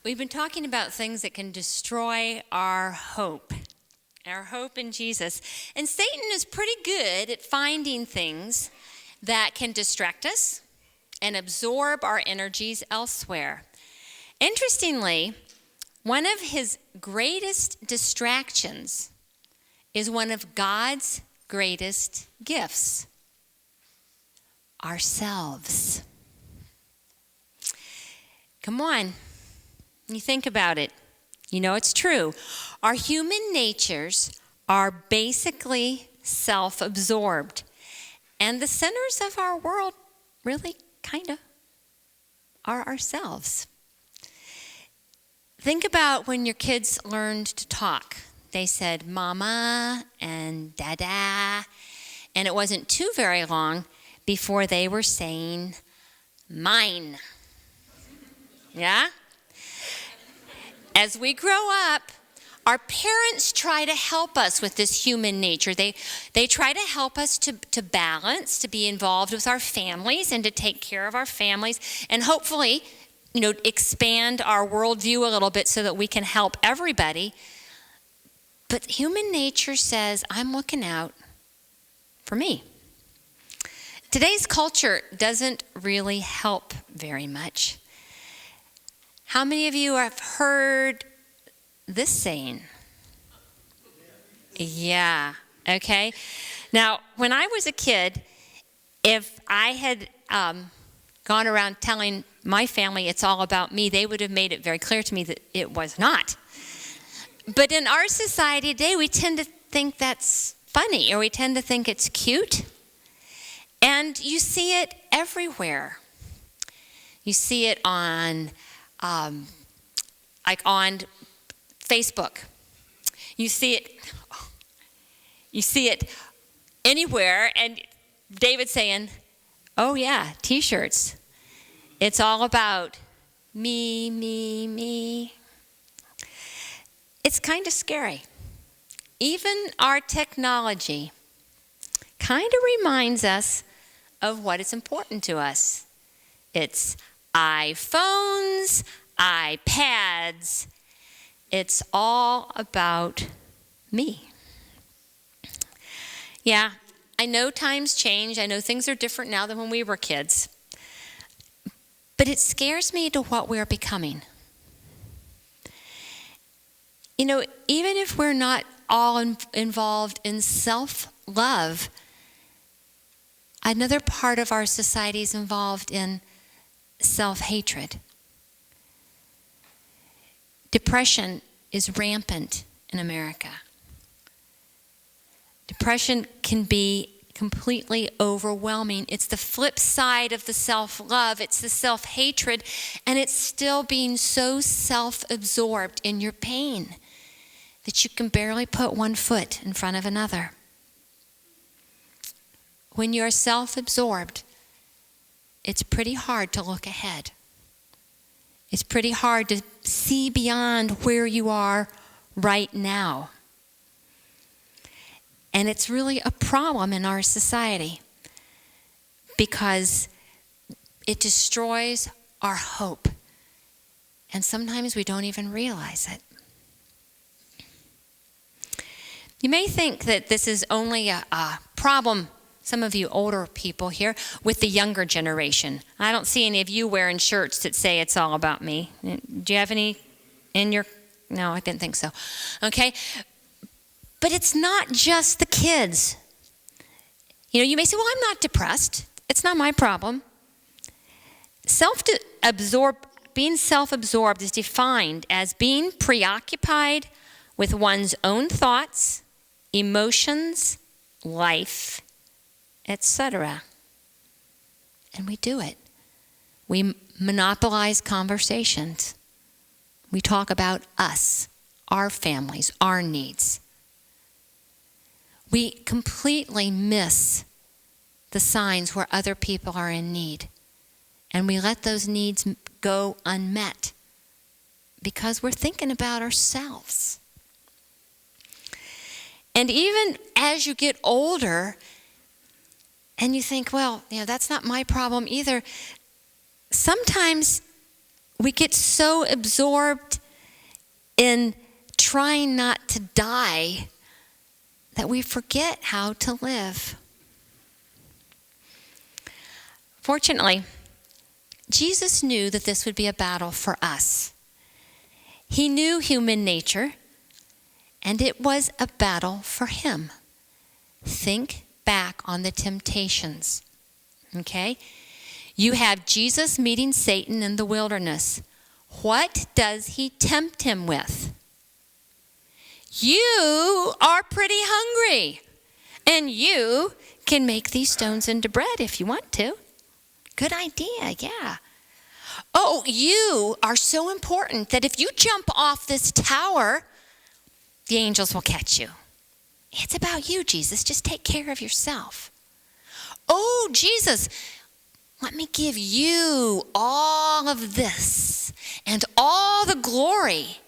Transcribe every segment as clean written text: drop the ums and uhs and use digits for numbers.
We've been talking about things that can destroy our hope in Jesus. And Satan is pretty good at finding things that can distract us and absorb our energies elsewhere. Interestingly, one of his greatest distractions is one of God's greatest gifts: ourselves. Come on, you think about it. You know it's true. Our human natures are basically self-absorbed. And the centers of our world really kind of are ourselves. Think about when your kids learned to talk. They said mama and dada, and it wasn't too very long before they were saying mine. Yeah? As we grow up, our parents try to help us with this human nature. They try to help us to balance, to be involved with our families and to take care of our families, and hopefully, expand our worldview a little bit so that we can help everybody. But human nature says, I'm looking out for me. Today's culture doesn't really help very much. How many of you have heard this saying? Yeah, okay. Now, when I was a kid, if I had gone around telling my family it's all about me, they would have made it very clear to me that it was not. But in our society today, we tend to think that's funny, or we tend to think it's cute. And you see it everywhere. You see it on on Facebook. You see it anywhere, and David saying, oh yeah, t-shirts. It's all about me, me, me. It's kind of scary. Even our technology kind of reminds us of what is important to us. It's iPhones, iPads. It's all about me. Yeah, I know times change. I know things are different now than when we were kids. But it scares me to what we're becoming. Even if we're not all involved in self-love, another part of our society is involved in self-hatred. Depression is rampant in America. Depression can be completely overwhelming. It's the flip side of the self-love. It's the self-hatred, and it's still being so self-absorbed in your pain that you can barely put one foot in front of another. When you're self-absorbed, it's pretty hard to look ahead. It's pretty hard to see beyond where you are right now. And it's really a problem in our society because it destroys our hope. And sometimes we don't even realize it. You may think that this is only a problem, some of you older people here, with the younger generation. I don't see any of you wearing shirts that say it's all about me. Do you have any in your... No, I didn't think so. Okay. But it's not just the kids. You may say, well, I'm not depressed. It's not my problem. Being self-absorbed is defined as being preoccupied with one's own thoughts, emotions, life, etc. And we do it. We monopolize conversations. We talk about us, our families, our needs. We completely miss the signs where other people are in need. And we let those needs go unmet because we're thinking about ourselves. And even as you get older and you think, well, that's not my problem either, sometimes we get so absorbed in trying not to die that we forget how to live. Fortunately, Jesus knew that this would be a battle for us. He knew human nature, and it was a battle for him. Think back on the temptations, okay? You have Jesus meeting Satan in the wilderness. What does he tempt him with? You are pretty hungry, and you can make these stones into bread if you want to. Good idea, yeah. Oh, you are so important that if you jump off this tower, the angels will catch you. It's about you, Jesus. Just take care of yourself. Oh, Jesus, let me give you all of this and all the glory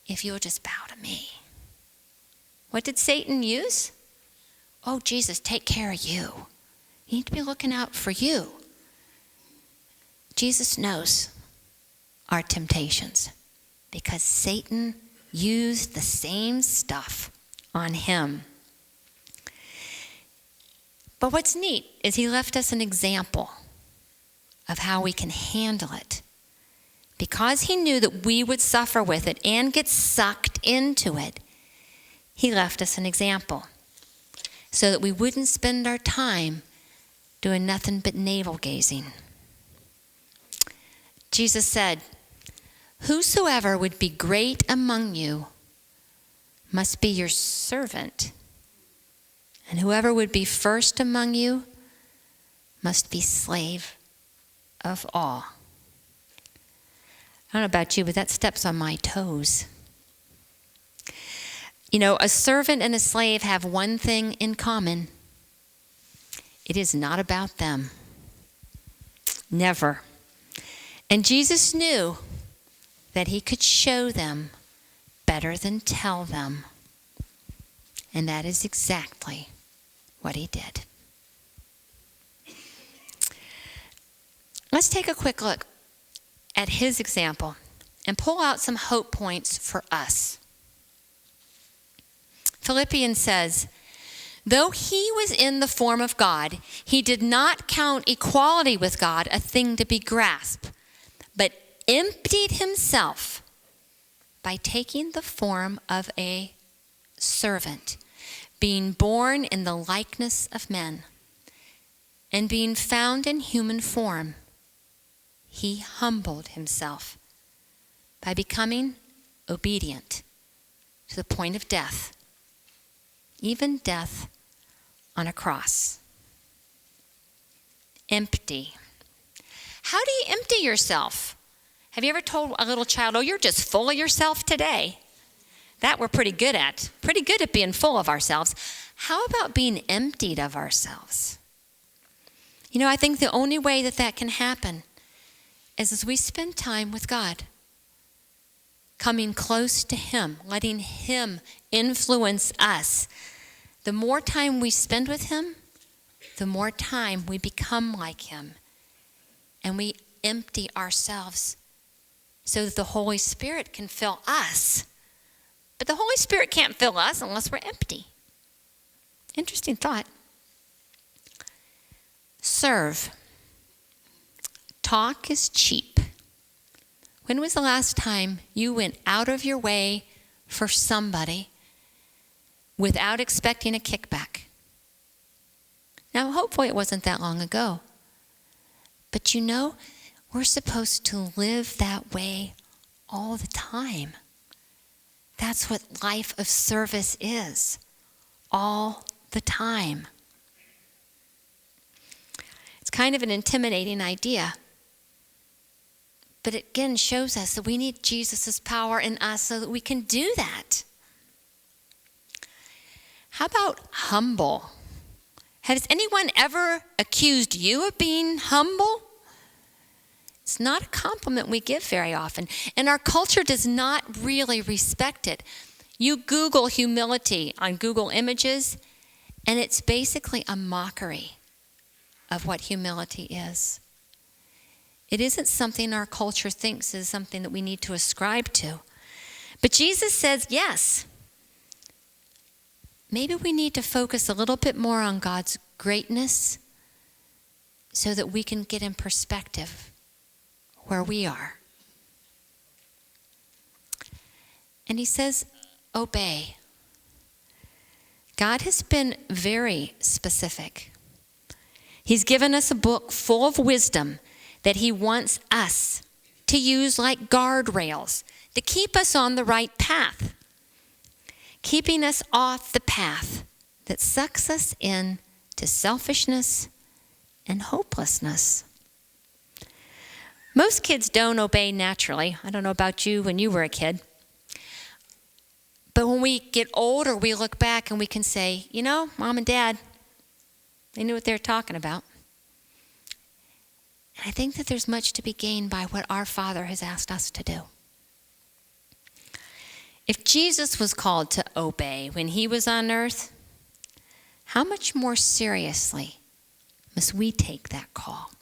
if you'll just bow to me. What did Satan use? Oh, Jesus, take care of you. You need to be looking out for you. Jesus knows our temptations because Satan used the same stuff on him. But what's neat is he left us an example of how we can handle it. Because he knew that we would suffer with it and get sucked into it, he left us an example so that we wouldn't spend our time doing nothing but navel-gazing. Jesus said, "Whosoever would be great among you must be your servant, and whoever would be first among you must be slave of all." I don't know about you, but that steps on my toes. You know, a servant and a slave have one thing in common. It is not about them. Never. And Jesus knew that he could show them better than tell them. And that is exactly what he did. Let's take a quick look at his example and pull out some hope points for us. Philippians says, "Though he was in the form of God, he did not count equality with God a thing to be grasped, but emptied himself by taking the form of a servant, being born in the likeness of men, and being found in human form. He humbled himself by becoming obedient to the point of death, even death on a cross." Empty. How do you empty yourself? Have you ever told a little child, "Oh, you're just full of yourself today"? That we're pretty good at being full of ourselves. How about being emptied of ourselves? You know, I think the only way that can happen is as we spend time with God, coming close to him, letting him influence us. The more time we spend with him, the more time we become like him. And we empty ourselves so that the Holy Spirit can fill us. But the Holy Spirit can't fill us unless we're empty. Interesting thought. Serve. Talk is cheap. When was the last time you went out of your way for somebody without expecting a kickback? Now, hopefully it wasn't that long ago. But you know, we're supposed to live that way all the time. That's what life of service is, all the time. It's kind of an intimidating idea. But it again shows us that we need Jesus' power in us so that we can do that. How about humble? Has anyone ever accused you of being humble? It's not a compliment we give very often, and our culture does not really respect it. You Google humility on Google Images, and it's basically a mockery of what humility is. It isn't something our culture thinks is something that we need to ascribe to. But Jesus says, yes, maybe we need to focus a little bit more on God's greatness so that we can get in perspective where we are. And he says, obey. God has been very specific. He's given us a book full of wisdom that he wants us to use like guardrails to keep us on the right path, keeping us off the path that sucks us in to selfishness and hopelessness. Most kids don't obey naturally. I don't know about you when you were a kid. But when we get older, we look back and we can say, you know, Mom and Dad, they knew what they were talking about. And I think that there's much to be gained by what our Father has asked us to do. If Jesus was called to obey when he was on earth, how much more seriously must we take that call?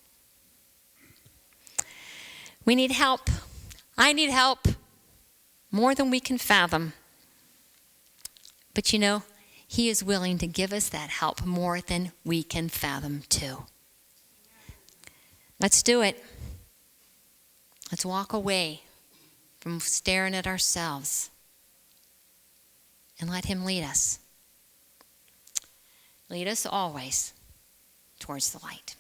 We need help. I need help more than we can fathom. But you know, he is willing to give us that help more than we can fathom too. Let's do it. Let's walk away from staring at ourselves and let him lead us. Lead us always towards the light.